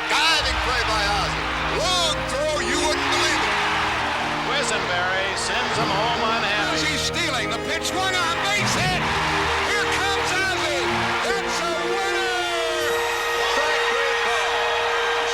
Diving play by Ozzie. Long throw, you wouldn't believe it. Quisenberry sends him home unhappy. Ozzie stealing. The pitch swung on. Base hit. Here comes Ozzie. That's a winner. Strike three call.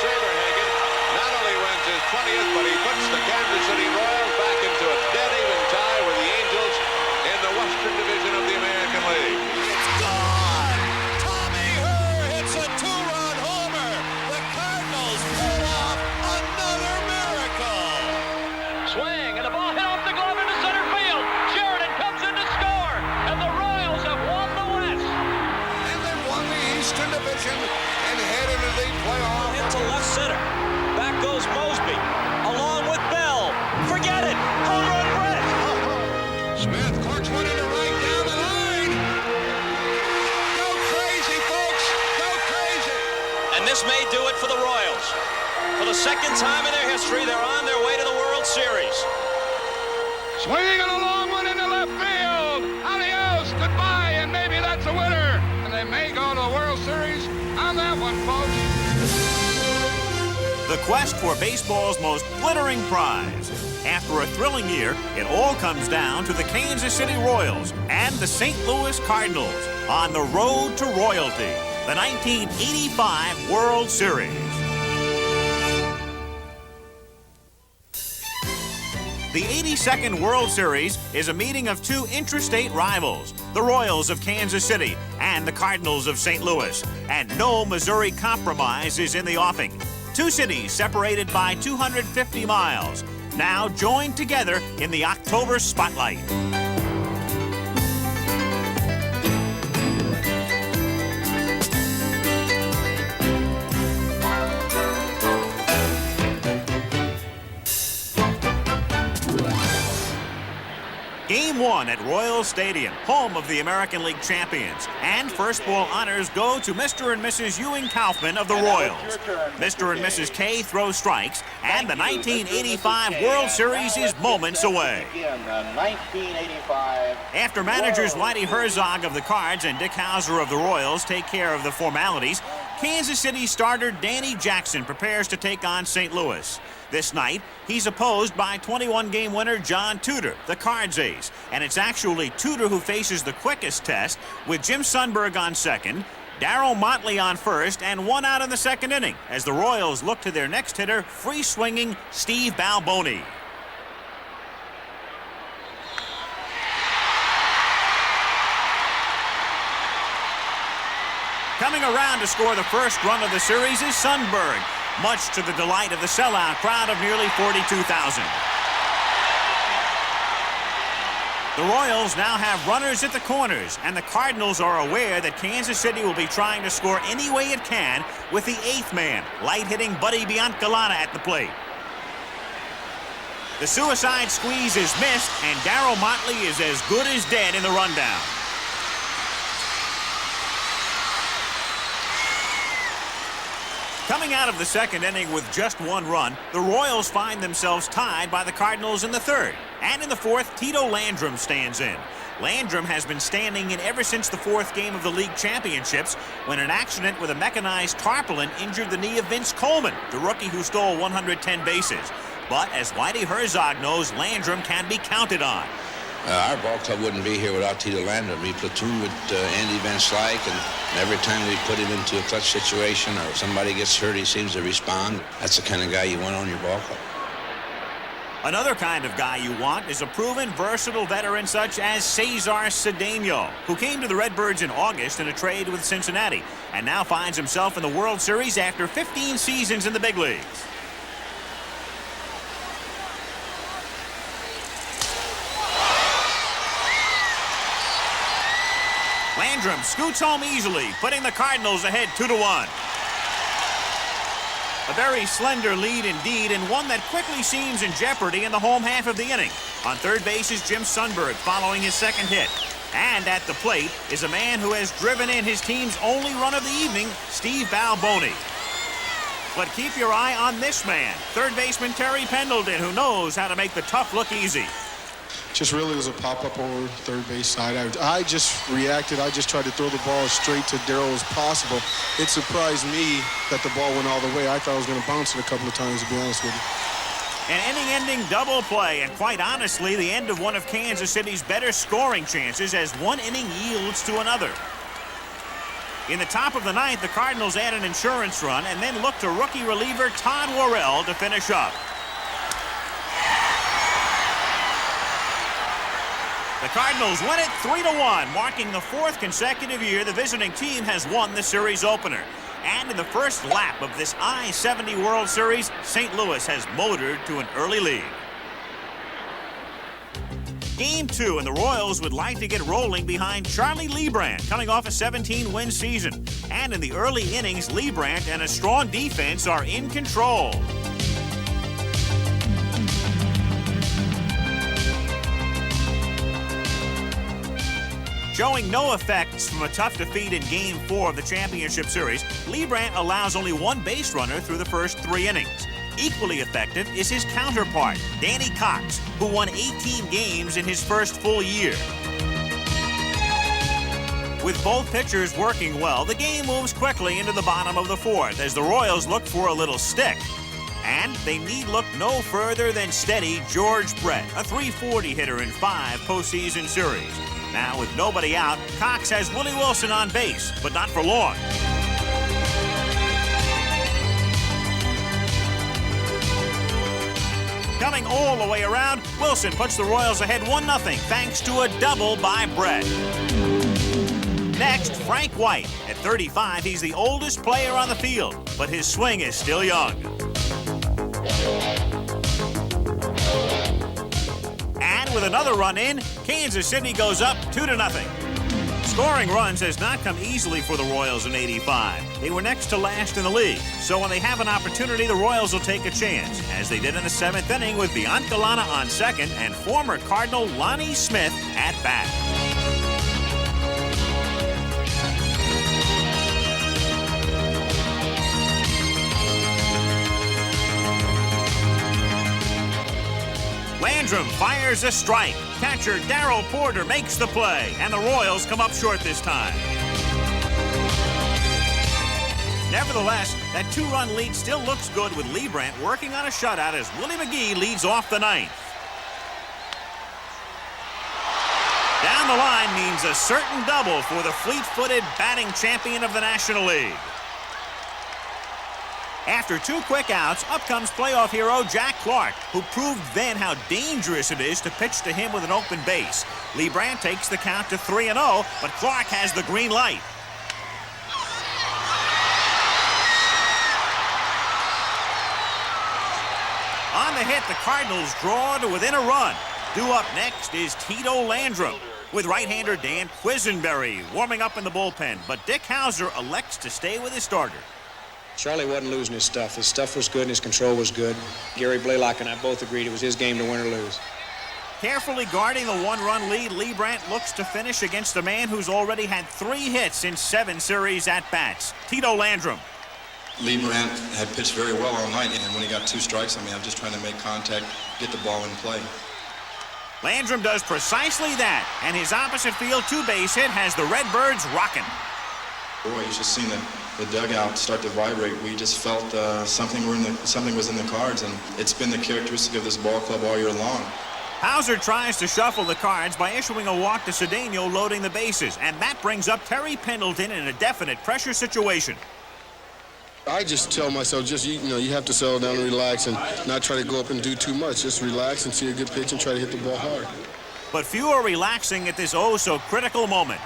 Saberhagen not only wins his 20th, but he puts the Kansas City Royals back into a dead-even tie with the Angels in the Western Division of the American League. It's gone. Tommy Herr hits a two-run homer. The Cardinals pull off another miracle. Swing, and the ball hit off the glove into center field. Sheridan comes in to score, and the Royals have won the West. And they won the Eastern Division and head into the playoff. Hit to left center. Back goes Mosby, along with Bell. Forget it. Home run, Brett. Smith corks one into right down the line. Go crazy, folks. Go crazy. And this may do it for the Royals. For the second time in their history, they're on their way to the World Series. Swinging a long one into left field. Adios, goodbye, and maybe that's a winner. And they may go to the World Series on that one, folks. The quest for baseball's most glittering prize. After a thrilling year, it all comes down to the Kansas City Royals and the St. Louis Cardinals on the road to royalty, the 1985 World Series. The 82nd World Series is a meeting of two intrastate rivals, the Royals of Kansas City and the Cardinals of St. Louis, and no Missouri compromise is in the offing. Two cities separated by 250 miles, now joined together in the October spotlight. Game one at Royal Stadium, home of the American League champions. And first ball honors go to Mr. and Mrs. Ewing Kaufman of the Royals. Mr. and Mrs. K throw strikes, and the 1985 World Series is moments away. After managers Whitey Herzog of the Cards and Dick Hauser of the Royals take care of the formalities, Kansas City starter Danny Jackson prepares to take on St. Louis. This night, he's opposed by 21-game winner John Tudor, the Cards ace. And it's actually Tudor who faces the quickest test, with Jim Sundberg on second, Darryl Motley on first, and one out in the second inning, as the Royals look to their next hitter, free-swinging Steve Balboni. Coming around to score the first run of the series is Sundberg, much to the delight of the sellout crowd of nearly 42,000. The Royals now have runners at the corners, and the Cardinals are aware that Kansas City will be trying to score any way it can with the eighth man, light-hitting Buddy Biancalana at the plate. The suicide squeeze is missed, and Darryl Motley is as good as dead in the rundown. Coming out of the second inning with just one run, the Royals find themselves tied by the Cardinals in the third. And in the fourth, Tito Landrum stands in. Landrum has been standing in ever since the fourth game of the league championships, when an accident with a mechanized tarpaulin injured the knee of Vince Coleman, the rookie who stole 110 bases. But as Whitey Herzog knows, Landrum can be counted on. Our ball club wouldn't be here without Tito Landrum. We platoon with Andy Van Slyke, and every time we put him into a clutch situation or somebody gets hurt, he seems to respond. That's the kind of guy you want on your ball club. Another kind of guy you want is a proven, versatile veteran such as Cesar Cedeno, who came to the Redbirds in August in a trade with Cincinnati, and now finds himself in the World Series after 15 seasons in the big leagues. Landrum scoots home easily, putting the Cardinals ahead 2-1. A very slender lead indeed, and one that quickly seems in jeopardy in the home half of the inning. On third base is Jim Sundberg following his second hit. And at the plate is a man who has driven in his team's only run of the evening, Steve Balboni. But keep your eye on this man, third baseman Terry Pendleton, who knows how to make the tough look easy. Just really was a pop-up over third base side. I just reacted. I just tried to throw the ball as straight to Darryl as possible. It surprised me that the ball went all the way. I thought I was going to bounce it a couple of times, to be honest with you. An inning-ending double play, and quite honestly, the end of one of Kansas City's better scoring chances as one inning yields to another. In the top of the ninth, the Cardinals add an insurance run and then look to rookie reliever Todd Worrell to finish up. The Cardinals win it 3-1, marking the fourth consecutive year the visiting team has won the series opener. And in the first lap of this I-70 World Series, St. Louis has motored to an early lead. Game 2, and the Royals would like to get rolling behind Charlie Leibrandt, coming off a 17-win season. And in the early innings, Leibrandt and a strong defense are in control. Showing no effects from a tough defeat in Game 4 of the championship series, Leibrandt allows only one base runner through the first 3 innings. Equally effective is his counterpart, Danny Cox, who won 18 games in his first full year. With both pitchers working well, the game moves quickly into the bottom of the fourth as the Royals look for a little stick. And they need look no further than steady George Brett, a .340 hitter in 5 postseason series. Now, with nobody out, Cox has Willie Wilson on base, but not for long. Coming all the way around, Wilson puts the Royals ahead 1-0 thanks to a double by Brett. Next, Frank White. At 35, he's the oldest player on the field, but his swing is still young. And with another run in, Kansas City goes up 2-0. Scoring runs has not come easily for the Royals in '85. They were next to last in the league, so when they have an opportunity, the Royals will take a chance, as they did in the 7th inning with Biancalana on second and former Cardinal Lonnie Smith at bat. Landrum fires a strike. Catcher Darryl Porter makes the play, and the Royals come up short this time. Nevertheless, that 2-run lead still looks good with Leibrandt working on a shutout as Willie McGee leads off the ninth. Down the line means a certain double for the fleet-footed batting champion of the National League. After 2 quick outs, up comes playoff hero Jack Clark, who proved then how dangerous it is to pitch to him with an open base. Leibrandt takes the count to 3-0, but Clark has the green light. On the hit, the Cardinals draw to within a run. Due up next is Tito Landrum, with right-hander Dan Quisenberry warming up in the bullpen, but Dick Hauser elects to stay with his starter. Charlie wasn't losing his stuff. His stuff was good and his control was good. Gary Blaylock and I both agreed it was his game to win or lose. Carefully guarding the 1-run lead, Leibrandt looks to finish against a man who's already had 3 hits in 7 series at-bats, Tito Landrum. Leibrandt had pitched very well all night, and when he got 2 strikes, I mean, I'm just trying to make contact, get the ball in play. Landrum does precisely that, and his opposite field 2-base hit has the Redbirds rocking. Boy, you just seen the dugout start to vibrate. We just felt something was in the cards, and it's been the characteristic of this ball club all year long. Hauser tries to shuffle the cards by issuing a walk to Cedeno, loading the bases, and that brings up Terry Pendleton in a definite pressure situation. I just tell myself, you have to settle down and relax and not try to go up and do too much. Just relax and see a good pitch and try to hit the ball hard. But few are relaxing at this oh-so-critical moment.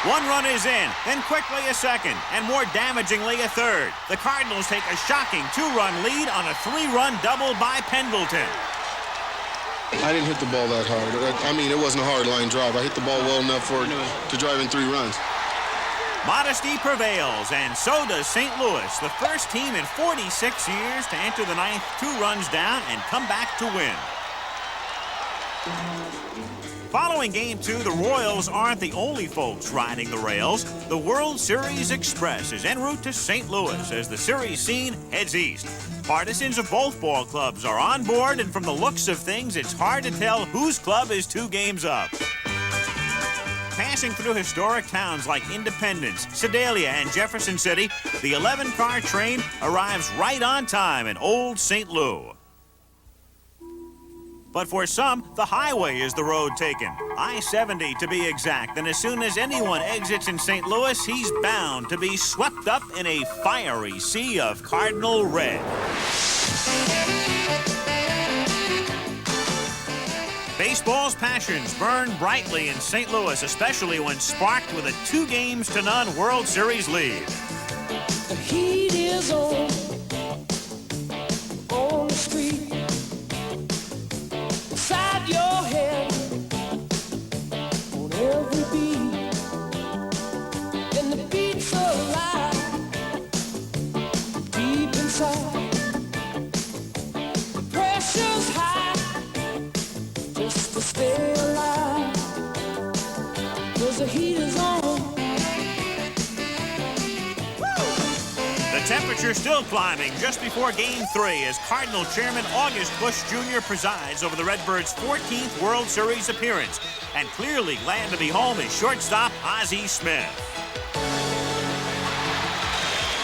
One run is in, then quickly a second, and more damagingly a third. The Cardinals take a shocking 2-run lead on a 3-run double by Pendleton. I didn't hit the ball that hard. I mean, it wasn't a hard line drive. I hit the ball well enough to drive in 3 runs. Modesty prevails, and so does St. Louis, the first team in 46 years to enter the ninth 2 runs down and come back to win. Following Game 2, the Royals aren't the only folks riding the rails. The World Series Express is en route to St. Louis as the series scene heads east. Partisans of both ball clubs are on board, and from the looks of things, it's hard to tell whose club is 2 games up. Passing through historic towns like Independence, Sedalia, and Jefferson City, the 11-car train arrives right on time in Old St. Louis. But for some, the highway is the road taken. I-70 to be exact, and as soon as anyone exits in St. Louis, he's bound to be swept up in a fiery sea of Cardinal red. Baseball's passions burn brightly in St. Louis, especially when sparked with a 2-0 World Series lead. The heat is on the street. Inside your head, on every beat, and the beats alive, deep inside. The pressure's high, just to stay alive, 'cause the heat is on. The temperature still climbing just before Game 3 as Cardinal Chairman August Busch Jr. presides over the Redbirds' 14th World Series appearance. And clearly glad to be home is shortstop Ozzie Smith.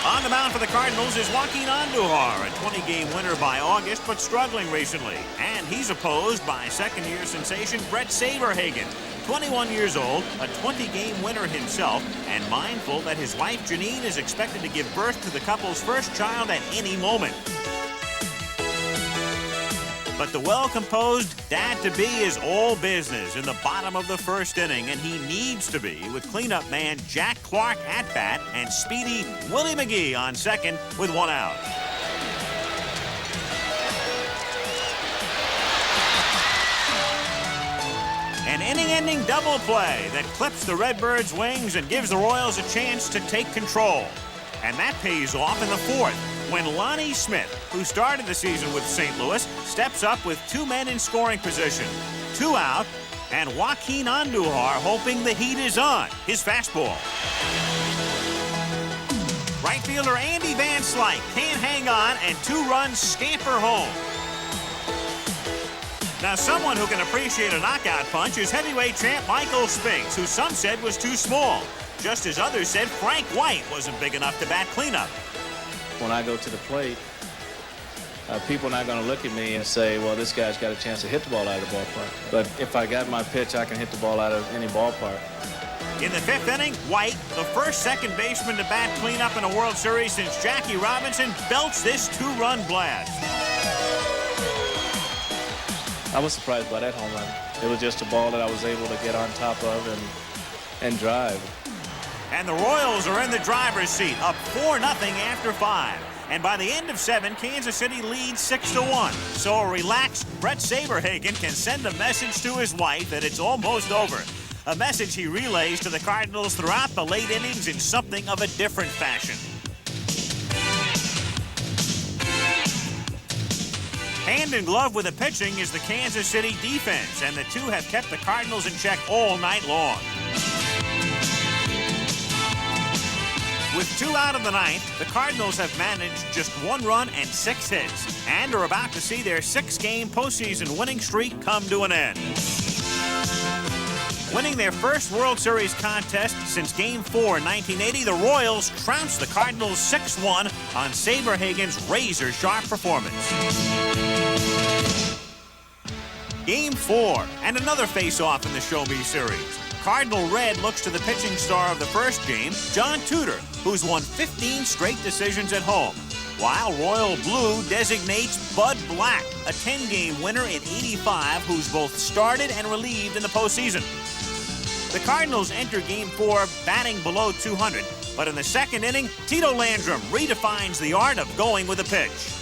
On the mound for the Cardinals is Joaquin Andujar, a 20-game winner by August, but struggling recently. And he's opposed by second-year sensation Brett Saberhagen, 21 years old, a 20-game winner himself, and mindful that his wife Janine is expected to give birth to the couple's first child at any moment. But the well-composed dad-to-be is all business in the bottom of the first inning, and he needs to be with cleanup man Jack Clark at bat and speedy Willie McGee on second with 1 out. An inning-ending double play that clips the Redbirds' wings and gives the Royals a chance to take control. And that pays off in the 4th when Lonnie Smith, who started the season with St. Louis, steps up with 2 men in scoring position. 2 out, and Joaquin Andujar hoping the heat is on, his fastball. Right fielder Andy Van Slyke can't hang on, and 2 runs scamper home. Now, someone who can appreciate a knockout punch is heavyweight champ Michael Spinks, who some said was too small, just as others said Frank White wasn't big enough to bat cleanup. When I go to the plate, people are not going to look at me and say, well, this guy's got a chance to hit the ball out of the ballpark. But if I got my pitch, I can hit the ball out of any ballpark. In the 5th inning, White, the first second baseman to bat cleanup in a World Series since Jackie Robinson, belts this 2-run blast. I was surprised by that home run. It was just a ball that I was able to get on top of and drive. And the Royals are in the driver's seat, up 4-0 after 5. And by the end of 7, Kansas City leads 6-1. So a relaxed Brett Saberhagen can send a message to his wife that it's almost over. A message he relays to the Cardinals throughout the late innings in something of a different fashion. Hand in glove with the pitching is the Kansas City defense, and the two have kept the Cardinals in check all night long. With 2 out of the 9th, the Cardinals have managed just 1 run and 6 hits, and are about to see their 6-game postseason winning streak come to an end. Winning their first World Series contest since Game 4 in 1980, the Royals trounced the Cardinals 6-1 on Saberhagen's razor-sharp performance. Game 4, and another face-off in the Show Me series. Cardinal Red looks to the pitching star of the first game, John Tudor, who's won 15 straight decisions at home, while Royal Blue designates Bud Black, a 10-game winner in '85 who's both started and relieved in the postseason. The Cardinals enter Game 4 batting below 200, but in the second inning, Tito Landrum redefines the art of going with a pitch.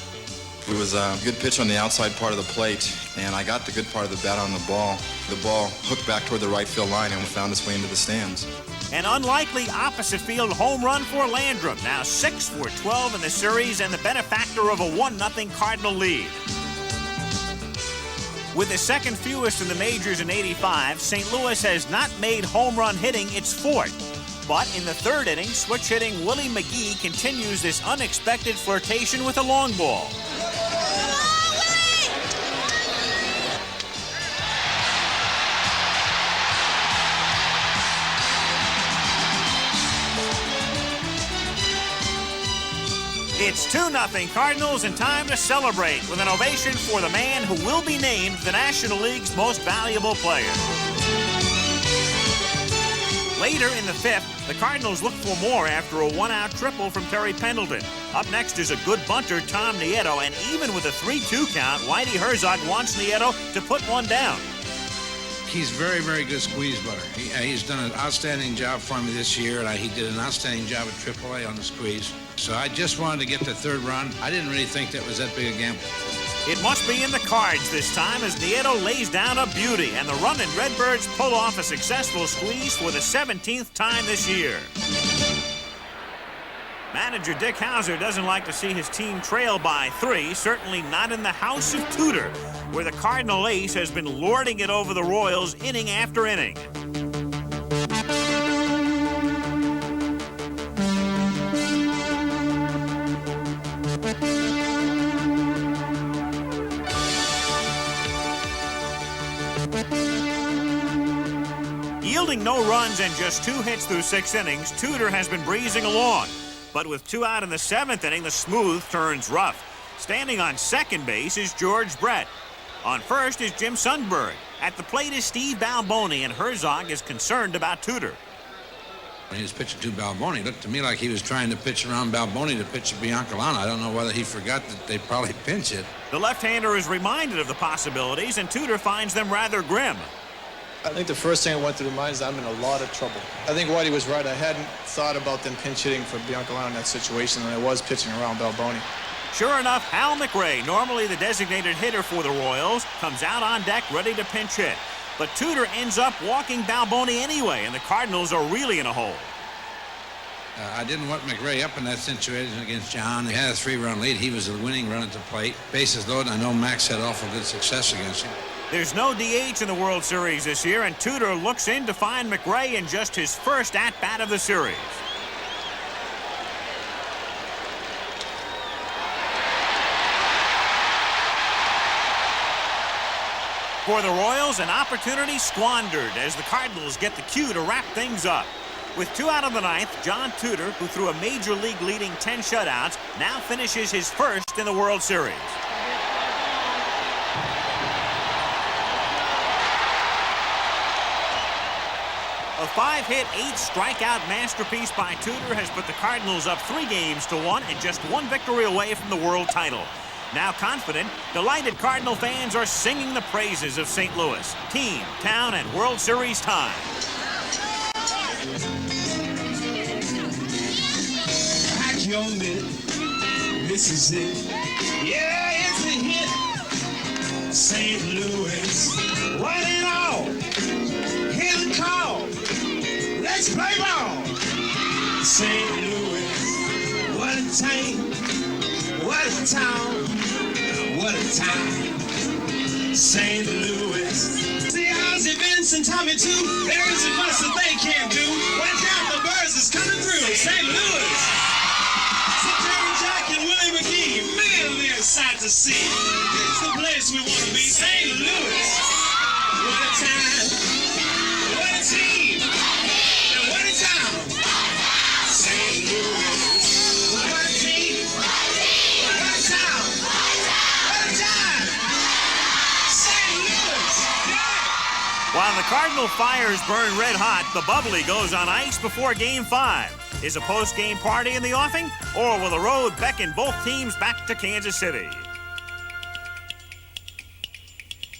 It was a good pitch on the outside part of the plate, and I got the good part of the bat on the ball. The ball hooked back toward the right field line and found its way into the stands. An unlikely opposite field home run for Landrum, now 6 for 12 in the series and the benefactor of a 1-0 Cardinal lead. With the second fewest in the majors in '85, St. Louis has not made home run hitting its forte. But in the third inning, switch-hitting Willie McGee continues this unexpected flirtation with a long ball. It's 2-0 Cardinals, and time to celebrate with an ovation for the man who will be named the National League's most valuable player. Later in the fifth, the Cardinals look for more after a one-out triple from Terry Pendleton. Up next is a good bunter, Tom Nieto, and even with a 3-2 count, Whitey Herzog wants Nieto to put one down. He's very, very good squeeze butter. He's done an outstanding job for me this year, and he did an outstanding job at AAA on the squeeze. So I just wanted to get the third run. I didn't really think that was that big a gamble. It must be in the cards this time as Nieto lays down a beauty, and the running Redbirds pull off a successful squeeze for the 17th time this year. Manager Dick Hauser doesn't like to see his team trail by 3, certainly not in the house of Tudor, where the Cardinal ace has been lording it over the Royals inning after inning. Yielding no runs and just 2 hits through 6 innings, Tudor has been breezing along. But with 2 out in the 7th inning, the smooth turns rough. Standing on second base is George Brett. On first is Jim Sundberg. At the plate is Steve Balboni, and Herzog is concerned about Tudor. When he was pitching to Balboni, it looked to me like he was trying to pitch around Balboni to pitch to Biancalana. I don't know whether he forgot that they probably pinch it. The left-hander is reminded of the possibilities, and Tudor finds them rather grim. I think the first thing that went through the mind is I'm in a lot of trouble. I think Whitey was right. I hadn't thought about them pinch hitting for Biancalana in that situation, and I was pitching around Balboni. Sure enough, Hal McRae, normally the designated hitter for the Royals, comes out on deck ready to pinch hit. But Tudor ends up walking Balboni anyway, and the Cardinals are really in a hole. I didn't want McRae up in that situation against John. He had a 3-run lead. He was the winning run at the plate. Bases loaded. I know Max had awful good success against him. There's no DH in the World Series this year, and Tudor looks in to find McRae in just his first at-bat of the series. For the Royals, an opportunity squandered as the Cardinals get the cue to wrap things up. With 2 out of the 9th, John Tudor, who threw a major league leading 10 shutouts, now finishes his first in the World Series. A 5-hit, 8-strikeout masterpiece by Tudor has put the Cardinals up 3 games to 1 and just 1 victory away from the world title. Now confident, delighted Cardinal fans are singing the praises of St. Louis. Team, town, and World Series time. Pack your mitt, this is it. Yeah, it's a hit. St. Louis, one and all. Hear the call. Let's play ball. St. Louis, what a team. What a town, what a time, St. Louis. See, Ozzie, Vince, and Tommy, too. There isn't much that they can't do. When down the birds is coming through, St. Louis. See, Jerry Jack and Willie McGee, man, they're a sight to see. It's the place we want to be, St. Louis. What a time, what a team, and what a town, St. Louis. What a team. While the Cardinal fires burn red hot, the bubbly goes on ice before Game 5. Is a post-game party in the offing, or will the road beckon both teams back to Kansas City?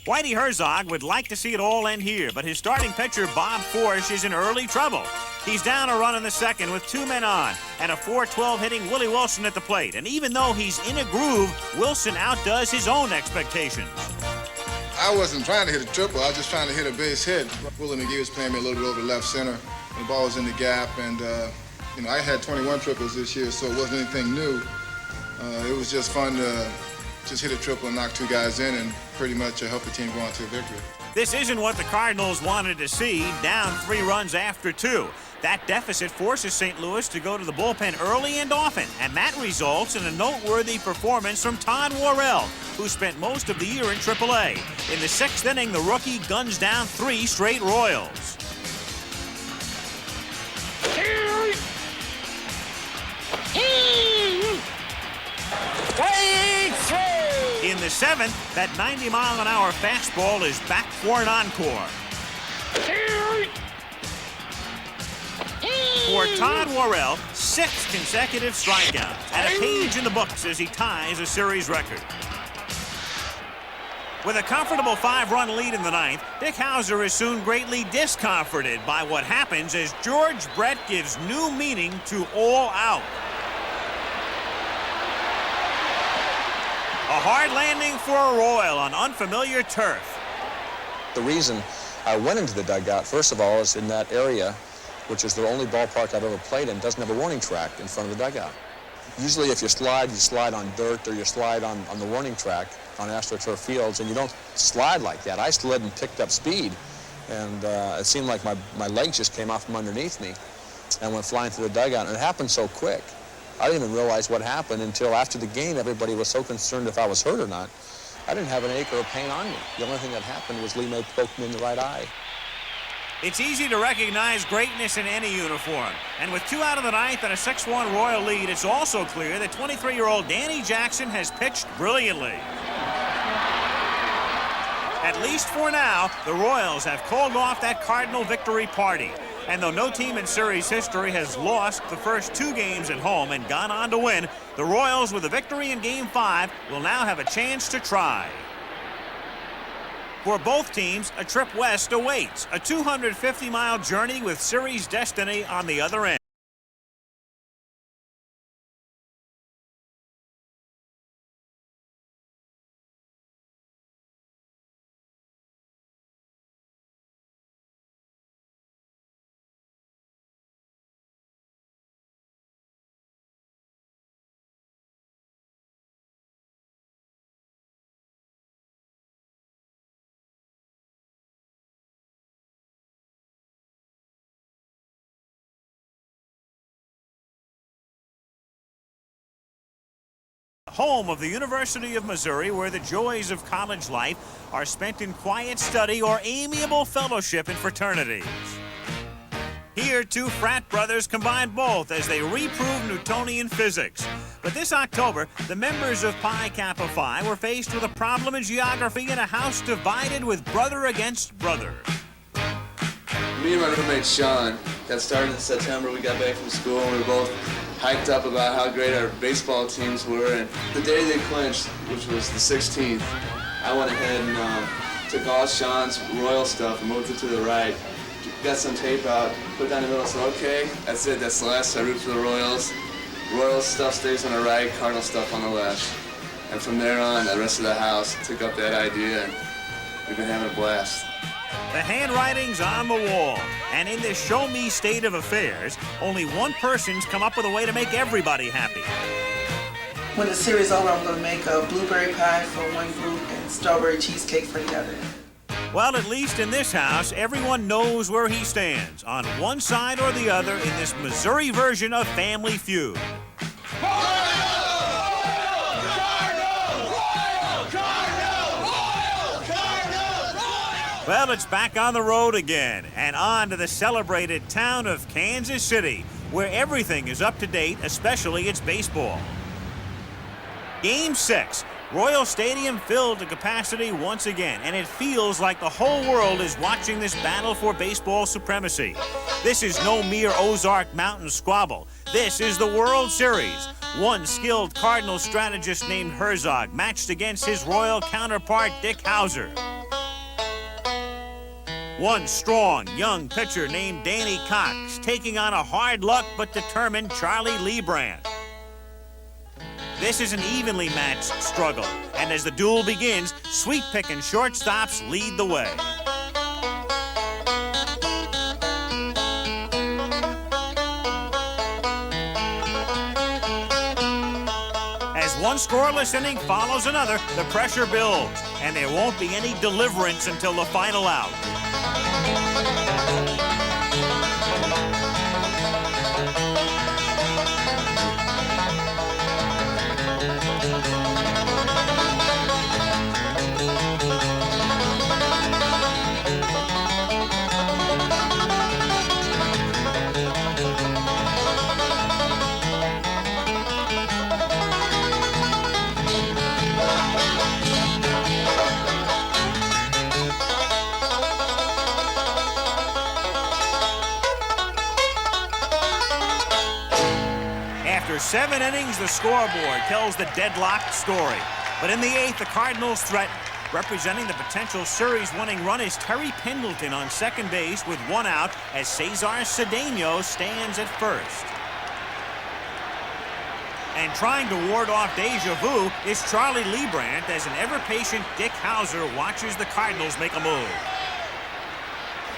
Whitey Herzog would like to see it all end here, but his starting pitcher, Bob Forsch, is in early trouble. He's down a run in the second with 2 men on, and a .412 hitting Willie Wilson at the plate. And even though he's in a groove, Wilson outdoes his own expectations. I wasn't trying to hit a triple. I was just trying to hit a base hit. Willie McGee was playing me a little bit over left center. The ball was in the gap, and I had 21 triples this year, so it wasn't anything new. It was just fun to just hit a triple and knock 2 guys in, and pretty much helped the team go on to a victory. This isn't what the Cardinals wanted to see, down 3 runs after 2. That deficit forces St. Louis to go to the bullpen early and often, and that results in a noteworthy performance from Todd Worrell, who spent most of the year in AAA. In the 6th inning, the rookie guns down 3 straight Royals. In the 7th, that 90-mile-an-hour fastball is back for an encore. For Todd Worrell, 6 consecutive strikeouts and a page in the books as he ties a series record. With a comfortable 5-run lead in the 9th, Dick Howser is soon greatly discomforted by what happens as George Brett gives new meaning to all out. A hard landing for a Royal on unfamiliar turf. The reason I went into the dugout, first of all, is in that area, which is the only ballpark I've ever played in, doesn't have a warning track in front of the dugout. Usually if you slide on dirt or you slide on the warning track on AstroTurf fields, and you don't slide like that. I slid and picked up speed, and it seemed like my legs just came off from underneath me and went flying through the dugout, and it happened so quick. I didn't even realize what happened until after the game. Everybody was so concerned if I was hurt or not. I didn't have an acre of pain on me. The only thing that happened was Lee May poked me in the right eye. It's easy to recognize greatness in any uniform. And with 2 out of the 9th and a 6-1 Royal lead, it's also clear that 23-year-old Danny Jackson has pitched brilliantly. At least for now, the Royals have called off that Cardinal victory party. And though no team in series history has lost the first 2 games at home and gone on to win, the Royals, with a victory in Game 5, will now have a chance to try. For both teams, a trip west awaits, a 250-mile journey with series destiny on the other end. Home of the University of Missouri, where the joys of college life are spent in quiet study or amiable fellowship in fraternities. Here, 2 frat brothers combine both as they reprove Newtonian physics. But this October, the members of Pi Kappa Phi were faced with a problem in geography in a house divided with brother against brother. Me and my roommate Sean got started in September. We got back from school and we were both hyped up about how great our baseball teams were. And the day they clinched, which was the 16th, I went ahead and took all Sean's Royal stuff and moved it to the right. Got some tape out, put it down the middle, said, okay, that's it, that's the last. I root for the Royals. Royals stuff stays on the right, Cardinal stuff on the left. And from there on, the rest of the house took up that idea, and we've been having a blast. The handwriting's on the wall, and in this show-me state of affairs, only one person's come up with a way to make everybody happy. When the series is over, I'm going to make a blueberry pie for one group and strawberry cheesecake for the other. Well, at least in this house, everyone knows where he stands, on one side or the other in this Missouri version of Family Feud. Well, it's back on the road again, and on to the celebrated town of Kansas City, where everything is up to date, especially its baseball. Game 6, Royal Stadium filled to capacity once again, and it feels like the whole world is watching this battle for baseball supremacy. This is no mere Ozark Mountain squabble. This is the World Series. One skilled Cardinal strategist named Herzog matched against his Royal counterpart, Dick Howser. One strong, young pitcher named Danny Cox taking on a hard-luck but determined Charlie Leibrandt. This is an evenly matched struggle, and as the duel begins, sweet-picking shortstops lead the way. As one scoreless inning follows another, the pressure builds. and there won't be any deliverance until the final out. After 7 innings, the scoreboard tells the deadlocked story. But in the 8th, the Cardinals threaten. Representing the potential series-winning run is Terry Pendleton on second base with 1 out as Cesar Cedeno stands at first. And trying to ward off deja vu is Charlie Leibrandt as an ever-patient Dick Hauser watches the Cardinals make a move.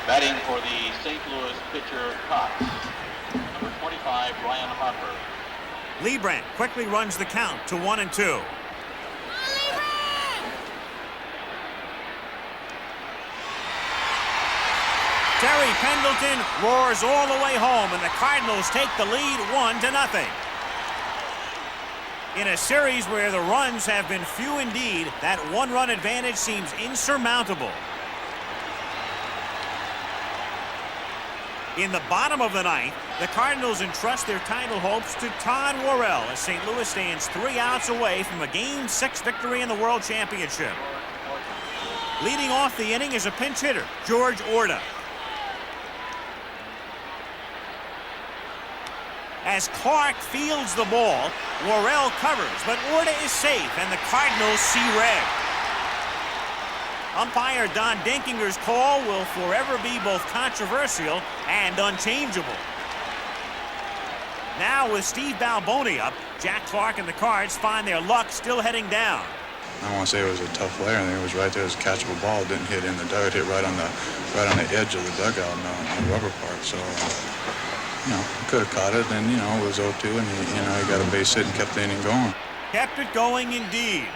Batting for the St. Louis pitcher, Cox. Number 25, Ryan Harper. Leibrandt quickly runs the count to 1-2. Terry Pendleton roars all the way home, and the Cardinals take the lead 1-0. In a series where the runs have been few indeed, that 1-run advantage seems insurmountable. In the bottom of the 9th, the Cardinals entrust their title hopes to Todd Worrell as St. Louis stands 3 outs away from a Game 6 victory in the World Championship. Leading off the inning is a pinch hitter, George Orta. As Clark fields the ball, Worrell covers, but Orta is safe, and the Cardinals see red. Umpire Don Denkinger's call will forever be both controversial and unchangeable. Now with Steve Balboni up, Jack Clark and the Cards find their luck still heading down. I don't want to say it was a tough play. I think it was right there. It was a catchable ball. It didn't hit in the dugout. It hit right on the edge of the dugout on the rubber part. So, could have caught it. And, it was 0-2, and, he got a base hit and kept the inning going. Kept it going indeed.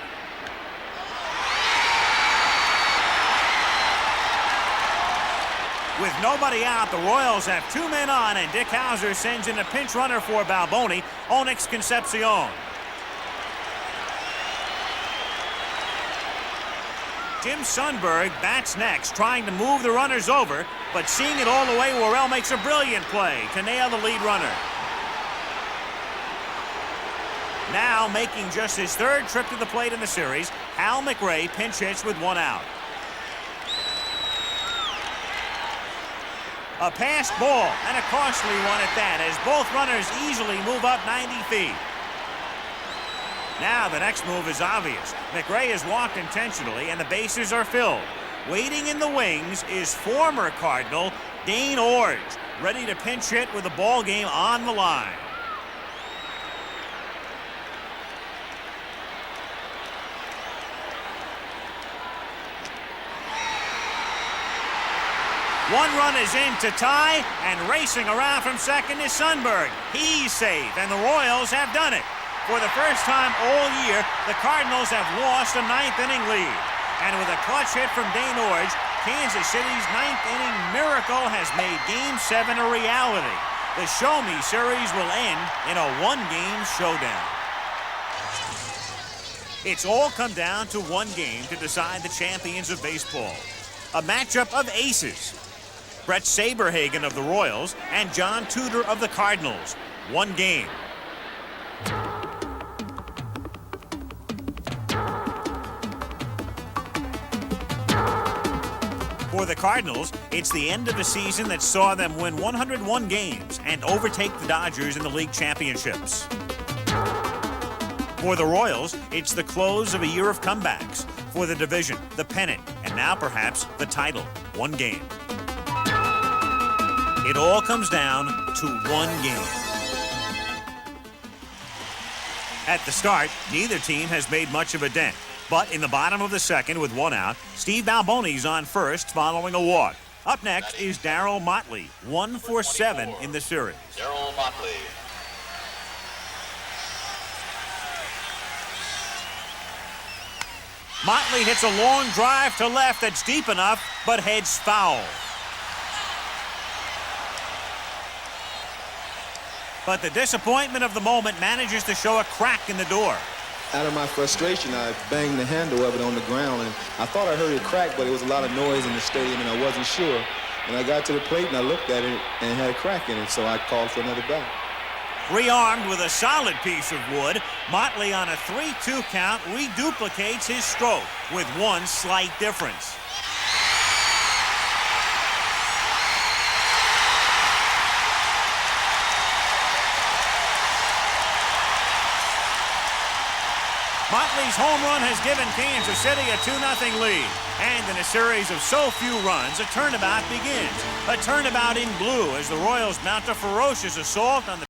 With nobody out, the Royals have 2 men on, and Dick Hauser sends in a pinch runner for Balboni, Onyx Concepcion. Jim Sundberg bats next, trying to move the runners over, but seeing it all the way, Worrell makes a brilliant play to nail the lead runner. Now, making just his 3rd trip to the plate in the series, Hal McRae pinch hits with 1 out. A passed ball, and a costly one at that, as both runners easily move up 90 feet. Now the next move is obvious. McRae has walked intentionally, and the bases are filled. Waiting in the wings is former Cardinal Dane Orge, ready to pinch hit with the ball game on the line. One run is in to tie, and racing around from second is Sundberg. He's safe, and the Royals have done it. For the first time all year, the Cardinals have lost a 9th inning lead. And with a clutch hit from Dane Orge, Kansas City's 9th inning miracle has made Game 7 a reality. The Show Me series will end in a 1-game showdown. It's all come down to 1 game to decide the champions of baseball. A matchup of aces. Brett Saberhagen of the Royals and John Tudor of the Cardinals. 1 game. For the Cardinals, it's the end of a season that saw them win 101 games and overtake the Dodgers in the league championships. For the Royals, it's the close of a year of comebacks. For the division, the pennant, and now perhaps the title. 1 game. It all comes down to 1 game. At the start, neither team has made much of a dent. But in the bottom of the 2nd with 1 out, Steve Balboni's on first following a walk. Up next is Darryl Motley, 1 for 7 in the series. Darryl Motley. Motley hits a long drive to left that's deep enough, but heads foul. But the disappointment of the moment manages to show a crack in the door. Out of my frustration, I banged the handle of it on the ground, and I thought I heard it crack, but it was a lot of noise in the stadium, and I wasn't sure. And I got to the plate, and I looked at it, and it had a crack in it, so I called for another bat. Rearmed with a solid piece of wood, Motley on a 3-2 count reduplicates his stroke with one slight difference. Motley's home run has given Kansas City a 2-0 lead. And in a series of so few runs, a turnabout begins. A turnabout in blue as the Royals mount a ferocious assault on the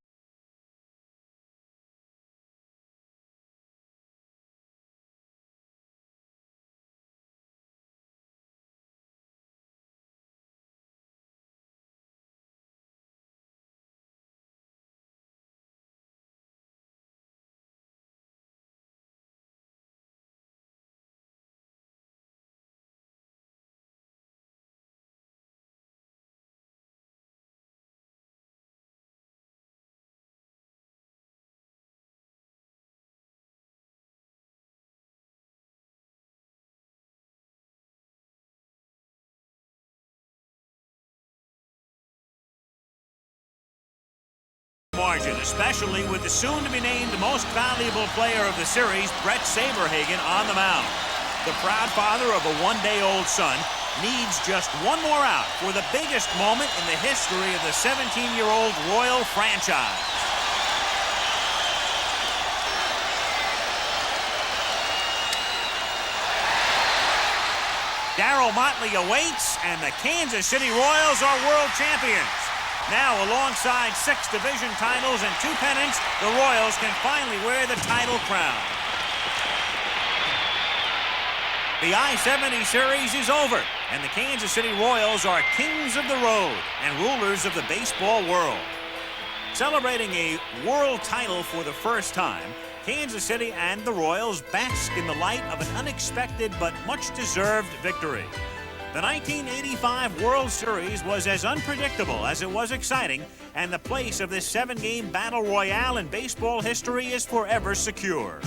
margin, especially with the soon-to-be-named most valuable player of the series, Brett Saberhagen, on the mound. The proud father of a one-day-old son needs just one more out for the biggest moment in the history of the 17-year-old Royal franchise. Darryl Motley awaits, and the Kansas City Royals are world champions. Now, alongside 6 division titles and 2 pennants, the Royals can finally wear the title crown. The I-70 series is over, and the Kansas City Royals are kings of the road and rulers of the baseball world. Celebrating a world title for the first time, Kansas City and the Royals bask in the light of an unexpected but much-deserved victory. The 1985 World Series was as unpredictable as it was exciting, and the place of this 7-game battle royale in baseball history is forever secure.